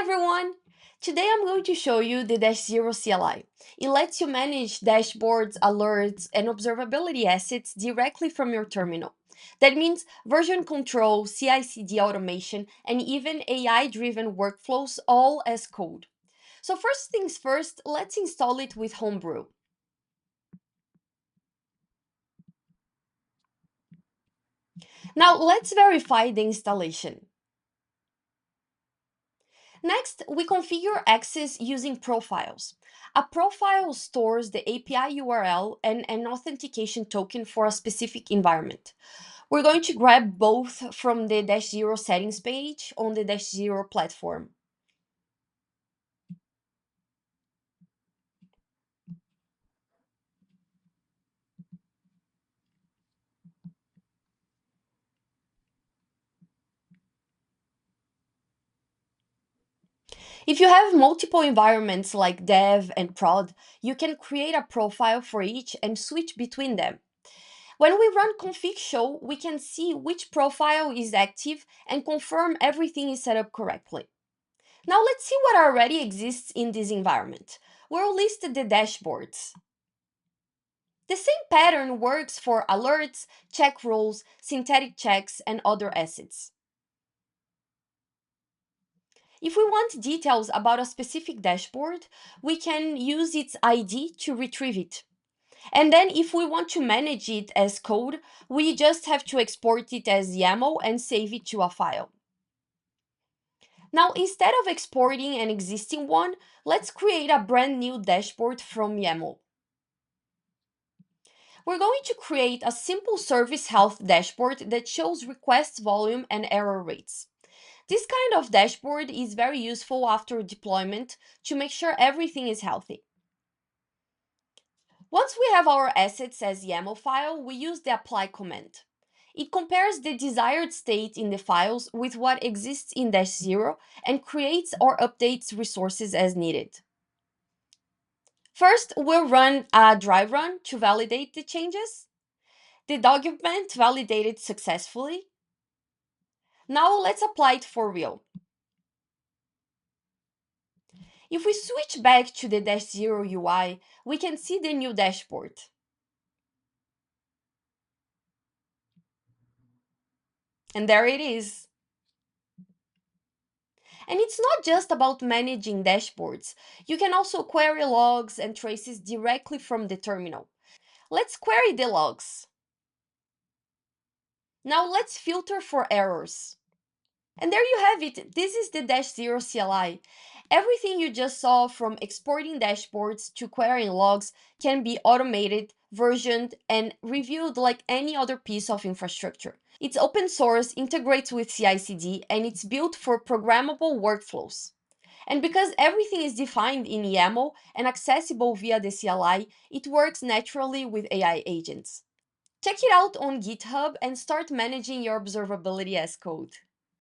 everyone! Today I'm going to show you the Dash0 CLI. It lets you manage dashboards, alerts, and observability assets directly from your terminal. That means version control, CI/CD automation, and even AI-driven workflows all as code. So first things first, let's install it with Homebrew. Now let's verify the installation. Next, we configure access using profiles. A profile stores the API URL and an authentication token for a specific environment. We're going to grab both from the Dash0 settings page on the Dash0 platform. If you have multiple environments like dev and prod, you can create a profile for each and switch between them. When we run config show, we can see which profile is active and confirm everything is set up correctly. Now let's see what already exists in this environment. We'll list the dashboards. The same pattern works for alerts, check rules, synthetic checks, and other assets. If we want details about a specific dashboard, we can use its ID to retrieve it. And then if we want to manage it as code, we just have to export it as YAML and save it to a file. Now, instead of exporting an existing one, let's create a brand new dashboard from YAML. We're going to create a simple service health dashboard that shows request volume and error rates. This kind of dashboard is very useful after deployment to make sure everything is healthy. Once we have our assets as YAML file, we use the apply command. It compares the desired state in the files with what exists in Dash0 and creates or updates resources as needed. First, we'll run a dry run to validate the changes. The document validated successfully. Now let's apply it for real. If we switch back to the Dash0 UI, we can see the new dashboard. And there it is. And it's not just about managing dashboards. You can also query logs and traces directly from the terminal. Let's query the logs. Now let's filter for errors. And there you have it. This is the Dash0 CLI. Everything you just saw, from exporting dashboards to querying logs, can be automated, versioned, and reviewed like any other piece of infrastructure. It's open source, integrates with CI/CD, and it's built for programmable workflows. And because everything is defined in YAML and accessible via the CLI, it works naturally with AI agents. Check it out on GitHub and start managing your observability as code.